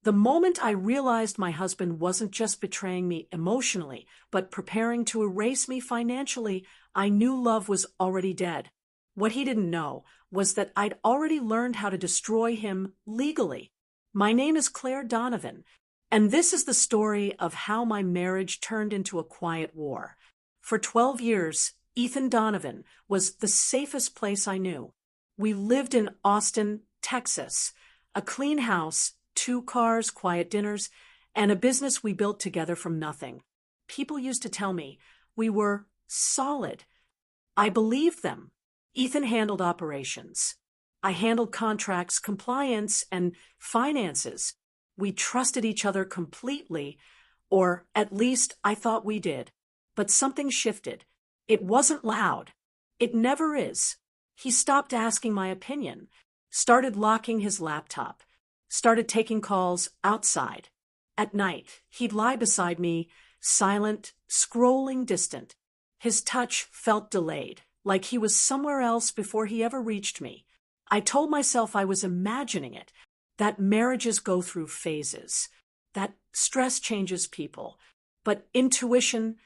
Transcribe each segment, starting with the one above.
The moment I realized my husband wasn't just betraying me emotionally, but preparing to erase me financially, I knew love was already dead. What he didn't know was that I'd already learned how to destroy him legally. My name is Claire Donovan, and this is the story of how my marriage turned into a quiet war. For 12 years, Ethan Donovan was the safest place I knew. We lived in Austin, Texas, a clean house, 2 cars, quiet dinners, and a business we built together from nothing. People used to tell me we were solid. I believed them. Ethan handled operations. I handled contracts, compliance, and finances. We trusted each other completely, or at least I thought we did. But something shifted. It wasn't loud. It never is. He stopped asking my opinion, started locking his laptop, started taking calls outside. At night, he'd lie beside me, silent, scrolling distant. His touch felt delayed, like he was somewhere else before he ever reached me. I told myself I was imagining it, that marriages go through phases, that stress changes people, but intuition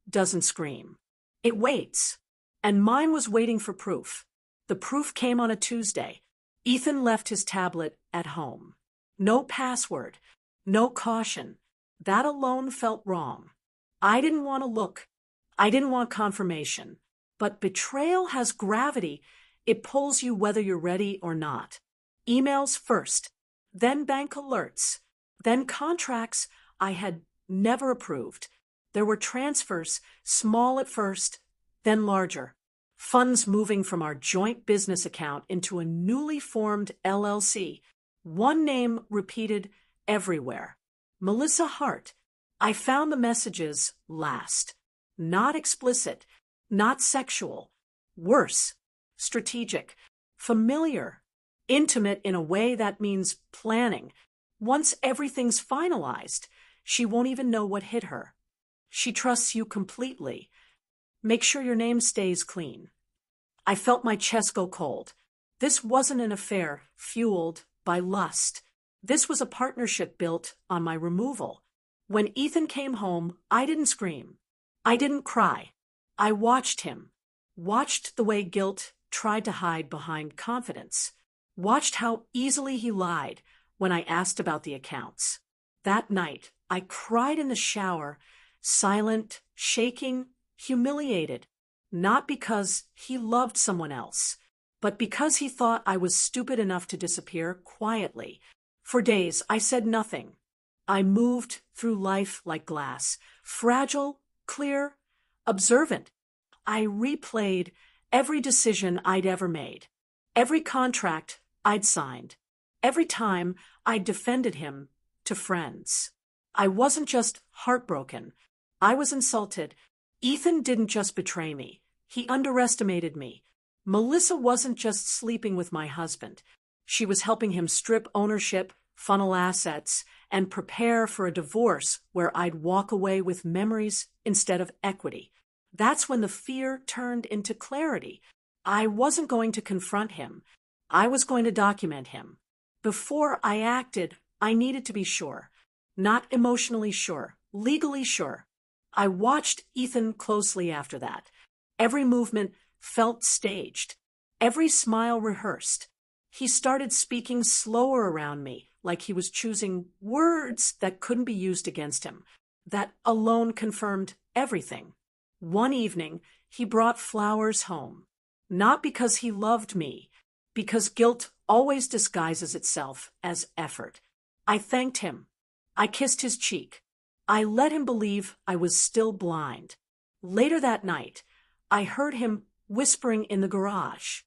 doesn't scream. It waits. And mine was waiting for proof. The proof came on a Tuesday. Ethan left his tablet at home. No password, no caution. That alone felt wrong. I didn't want to look. I didn't want confirmation. But betrayal has gravity. It pulls you whether you're ready or not. Emails first, then bank alerts, then contracts I had never approved. There were transfers, small at first, then larger. Funds moving from our joint business account into a newly formed LLC. One name repeated everywhere. Melissa Hart. I found the messages last. Not explicit, not sexual. Worse, strategic, familiar, intimate in a way that means planning. Once everything's finalized, she won't even know what hit her. She trusts you completely. Make sure your name stays clean. I felt my chest go cold. This wasn't an affair fueled by lust. This was a partnership built on my removal. When Ethan came home, I didn't scream. I didn't cry. I watched him. Watched the way guilt tried to hide behind confidence. Watched how easily he lied when I asked about the accounts. That night, I cried in the shower, silent, shaking, humiliated. Not because he loved someone else, but because he thought I was stupid enough to disappear quietly. For days, I said nothing. I moved through life like glass, fragile, clear, observant. I replayed every decision I'd ever made, every contract I'd signed, every time I defended him to friends. I wasn't just heartbroken. I was insulted. Ethan didn't just betray me. He underestimated me. Melissa wasn't just sleeping with my husband. She was helping him strip ownership, funnel assets, and prepare for a divorce where I'd walk away with memories instead of equity. That's when the fear turned into clarity. I wasn't going to confront him. I was going to document him. Before I acted, I needed to be sure. Not emotionally sure, legally sure. I watched Ethan closely after that. Every movement felt staged. Every smile rehearsed. He started speaking slower around me, like he was choosing words that couldn't be used against him. That alone confirmed everything. One evening, he brought flowers home. Not because he loved me, because guilt always disguises itself as effort. I thanked him. I kissed his cheek. I let him believe I was still blind. Later that night, I heard him whispering in the garage.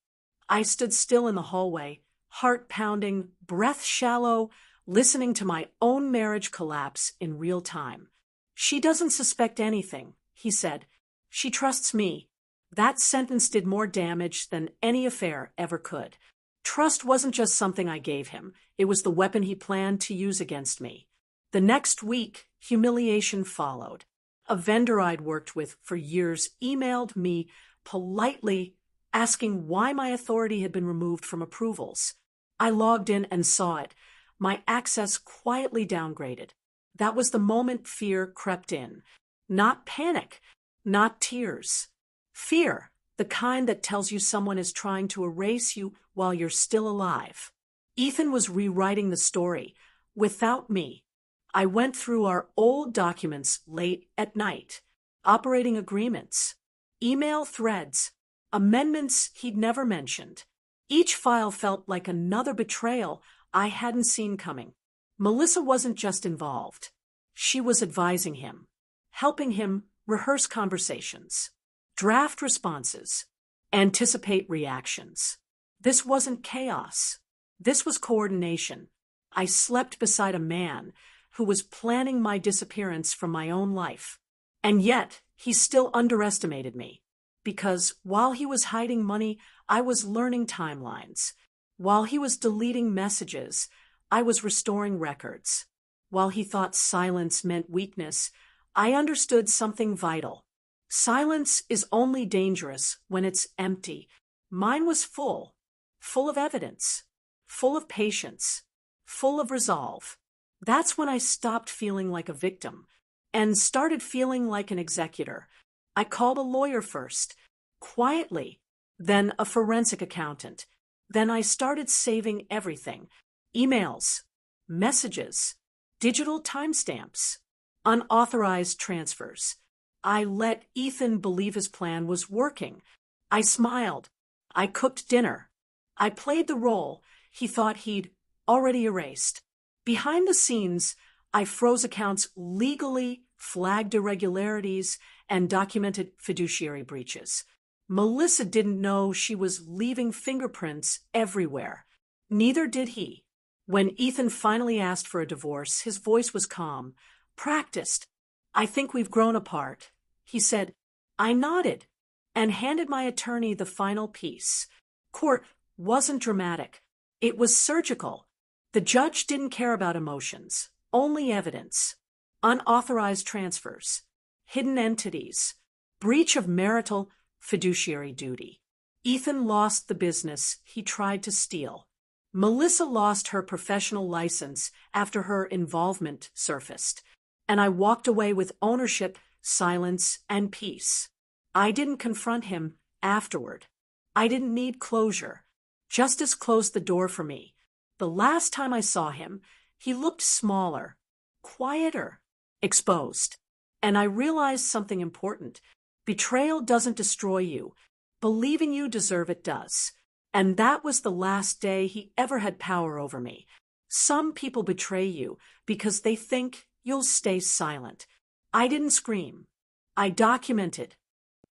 I stood still in the hallway, heart pounding, breath shallow, listening to my own marriage collapse in real time. She doesn't suspect anything, he said. She trusts me. That sentence did more damage than any affair ever could. Trust wasn't just something I gave him. It was the weapon he planned to use against me. The next week, humiliation followed. A vendor I'd worked with for years emailed me politely asking why my authority had been removed from approvals. I logged in and saw it. my access quietly downgraded. That was the moment fear crept in. Not panic, not tears. Fear, the kind that tells you someone is trying to erase you while you're still alive. Ethan was rewriting the story, without me. I went through our old documents late at night, operating agreements, email threads, amendments he'd never mentioned. Each file felt like another betrayal I hadn't seen coming. Melissa wasn't just involved. She was advising him, helping him rehearse conversations, draft responses, anticipate reactions. This wasn't chaos. This was coordination. I slept beside a man who was planning my disappearance from my own life. And yet, he still underestimated me. Because while he was hiding money, I was learning timelines. While he was deleting messages, I was restoring records. While he thought silence meant weakness, I understood something vital. Silence is only dangerous when it's empty. Mine was full of evidence, full of patience, full of resolve. That's when I stopped feeling like a victim and started feeling like an executor. I called a lawyer first, quietly, then a forensic accountant. Then I started saving everything: emails, messages, digital timestamps, unauthorized transfers. I let Ethan believe his plan was working. I smiled. I cooked dinner. I played the role he thought he'd already erased. Behind the scenes, I froze accounts legally, flagged irregularities, and documented fiduciary breaches. Melissa didn't know she was leaving fingerprints everywhere. Neither did he. When Ethan finally asked for a divorce, his voice was calm, practiced. "I think we've grown apart," he said. I nodded and handed my attorney the final piece. Court wasn't dramatic. It was surgical. The judge didn't care about emotions, only evidence. Unauthorized transfers, hidden entities, breach of marital fiduciary duty. Ethan lost the business he tried to steal. Melissa lost her professional license after her involvement surfaced, and I walked away with ownership, silence, and peace. I didn't confront him afterward. I didn't need closure. Justice closed the door for me. The last time I saw him, he looked smaller, quieter, exposed. And I realized something important. Betrayal doesn't destroy you. Believing you deserve it does. And that was the last day he ever had power over me. Some people betray you because they think you'll stay silent. I didn't scream. I documented.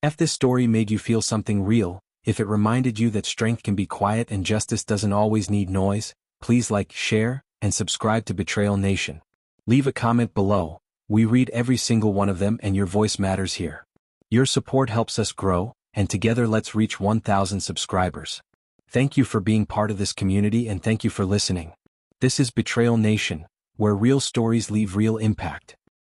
If this story made you feel something real, if it reminded you that strength can be quiet and justice doesn't always need noise, please like, share, and subscribe to Betrayal Nation. Leave a comment below. We read every single one of them and your voice matters here. Your support helps us grow, and together let's reach 1,000 subscribers. Thank you for being part of this community and thank you for listening. This is Betrayal Nation, where real stories leave real impact.